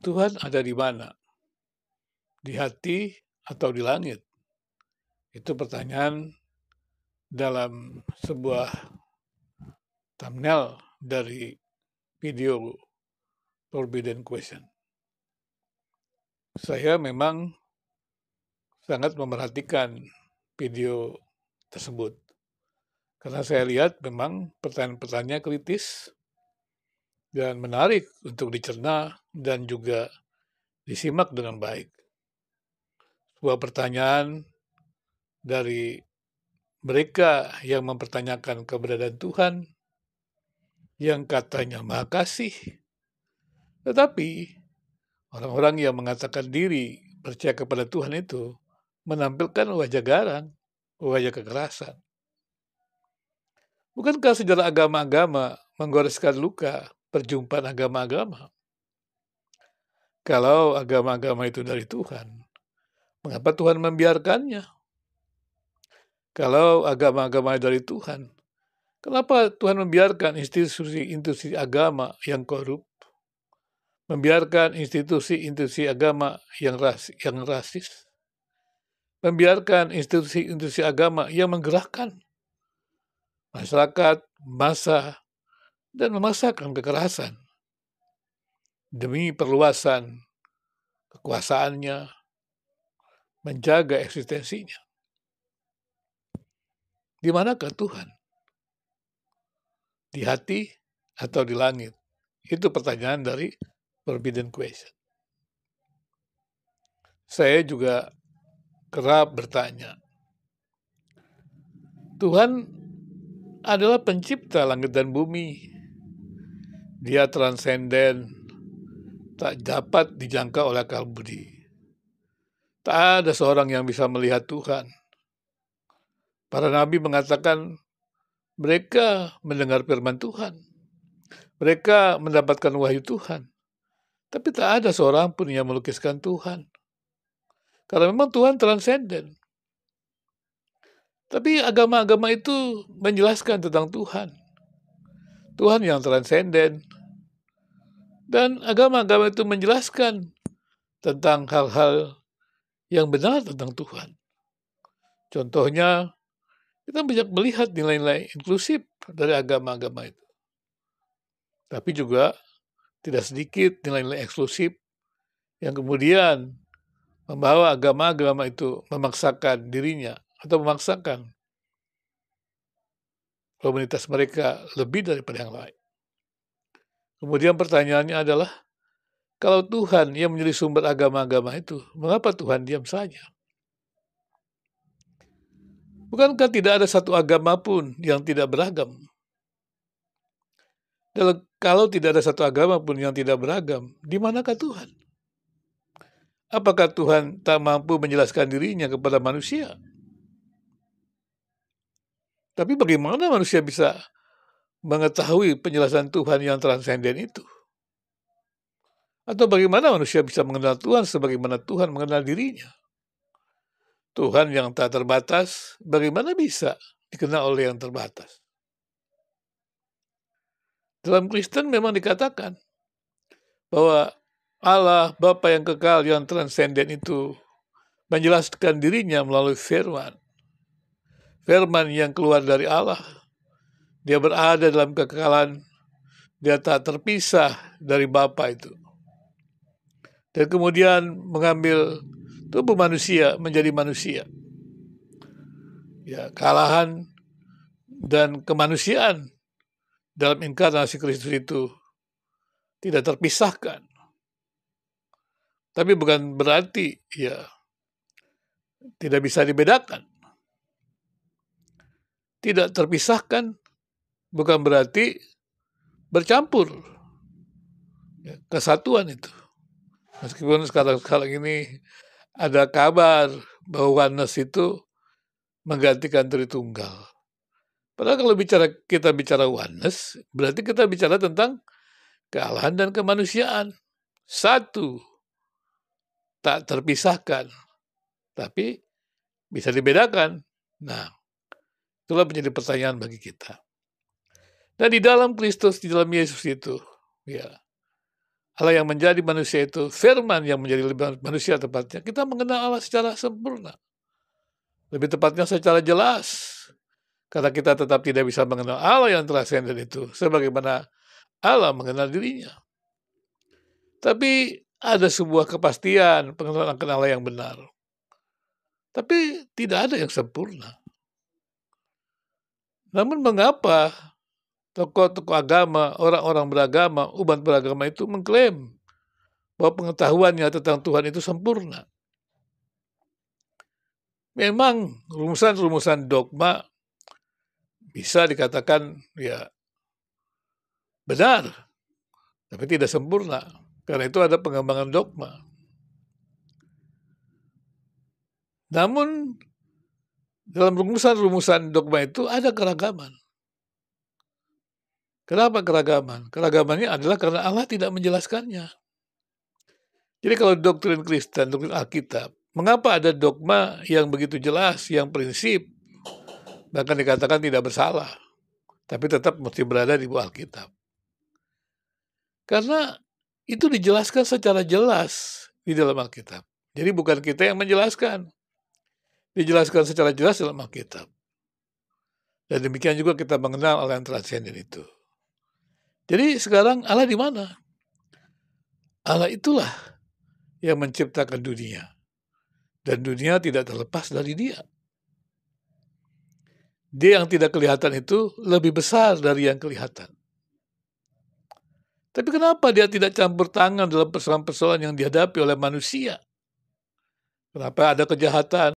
Tuhan ada di mana? Di hati atau di langit? Itu pertanyaan dalam sebuah thumbnail dari video Forbidden Question. Saya memang sangat memerhatikan video tersebut. Karena saya lihat memang pertanyaan-pertanyaannya kritis dan menarik untuk dicerna dan juga disimak dengan baik. Sebuah pertanyaan dari mereka yang mempertanyakan keberadaan Tuhan, yang katanya Maha Kasih, tetapi orang-orang yang mengatakan diri percaya kepada Tuhan itu menampilkan wajah garang, wajah kekerasan. Bukankah sejarah agama-agama menggoreskan luka perjumpaan agama-agama? Kalau agama-agama itu dari Tuhan, mengapa Tuhan membiarkannya? Kalau agama-agama dari Tuhan, kenapa Tuhan membiarkan institusi-institusi agama yang korup? Membiarkan institusi-institusi agama yang rasis? Membiarkan institusi-institusi agama yang menggerakkan masyarakat, massa, dan memaksakan kekerasan demi perluasan kekuasaannya, menjaga eksistensinya. Di manakah Tuhan? Di hati atau di langit? Itu pertanyaan dari Forbidden Question. Saya juga kerap bertanya, Tuhan adalah pencipta langit dan bumi. Dia transenden, tak dapat dijangkau oleh akal budi. Tak ada seorang yang bisa melihat Tuhan. Para nabi mengatakan mereka mendengar firman Tuhan. Mereka mendapatkan wahyu Tuhan. Tapi tak ada seorang pun yang melukiskan Tuhan. Karena memang Tuhan transenden. Tapi agama-agama itu menjelaskan tentang Tuhan. Tuhan yang transenden. Dan agama-agama itu menjelaskan tentang hal-hal yang benar tentang Tuhan. Contohnya, kita banyak melihat nilai-nilai inklusif dari agama-agama itu. Tapi juga tidak sedikit nilai-nilai eksklusif yang kemudian membawa agama-agama itu memaksakan dirinya atau memaksakan komunitas mereka lebih daripada yang lain. Kemudian pertanyaannya adalah, kalau Tuhan yang menjadi sumber agama-agama itu, mengapa Tuhan diam saja? Bukankah tidak ada satu agama pun yang tidak beragam? Dan kalau tidak ada satu agama pun yang tidak beragam, di manakah Tuhan? Apakah Tuhan tak mampu menjelaskan dirinya kepada manusia? Tapi bagaimana manusia bisa mengetahui penjelasan Tuhan yang transenden itu? Atau bagaimana manusia bisa mengenal Tuhan sebagaimana Tuhan mengenal dirinya? Tuhan yang tak terbatas, bagaimana bisa dikenal oleh yang terbatas? Dalam Kristen memang dikatakan bahwa Allah, Bapa yang kekal, yang transenden itu menjelaskan dirinya melalui firman. Firman yang keluar dari Allah. Dia berada dalam kekekalan. Dia tak terpisah dari Bapa itu. Dan kemudian mengambil tubuh manusia menjadi manusia. Ya, kealahan dan kemanusiaan dalam inkarnasi Kristus itu tidak terpisahkan. Tapi bukan berarti ya tidak bisa dibedakan. Tidak terpisahkan bukan berarti bercampur. Ya, kesatuan itu. Meskipun sekarang ini ada kabar bahwa oneness itu menggantikan Tritunggal. Padahal kalau kita bicara oneness, berarti kita bicara tentang kealahan dan kemanusiaan. Satu, tak terpisahkan, tapi bisa dibedakan. Nah, itulah menjadi pertanyaan bagi kita. Dan di dalam Kristus, di dalam Yesus itu, ya, Allah yang menjadi manusia itu, firman yang menjadi manusia tepatnya, kita mengenal Allah secara sempurna. Lebih tepatnya secara jelas. Karena kita tetap tidak bisa mengenal Allah yang transenden itu, sebagaimana Allah mengenal dirinya. Tapi ada sebuah kepastian pengenalan akan Allah yang benar. Tapi tidak ada yang sempurna. Namun mengapa tokoh-tokoh agama, orang-orang beragama, umat beragama itu mengklaim bahwa pengetahuannya tentang Tuhan itu sempurna? Memang rumusan-rumusan dogma bisa dikatakan ya benar, tapi tidak sempurna. Karena itu ada pengembangan dogma. Namun dalam rumusan-rumusan dogma itu ada keragaman. Kenapa keragaman? Keragamannya adalah karena Allah tidak menjelaskannya. Jadi kalau doktrin Kristen, doktrin Alkitab, mengapa ada dogma yang begitu jelas, yang prinsip, bahkan dikatakan tidak bersalah, tapi tetap mesti berada di bawah Alkitab? Karena itu dijelaskan secara jelas di dalam Alkitab. Jadi bukan kita yang menjelaskan. Dijelaskan secara jelas dalam Alkitab. Dan demikian juga kita mengenal Allah yang transenden itu. Jadi sekarang Allah di mana? Allah itulah yang menciptakan dunia. Dan dunia tidak terlepas dari Dia. Dia yang tidak kelihatan itu lebih besar dari yang kelihatan. Tapi kenapa Dia tidak campur tangan dalam persoalan-persoalan yang dihadapi oleh manusia? Kenapa ada kejahatan?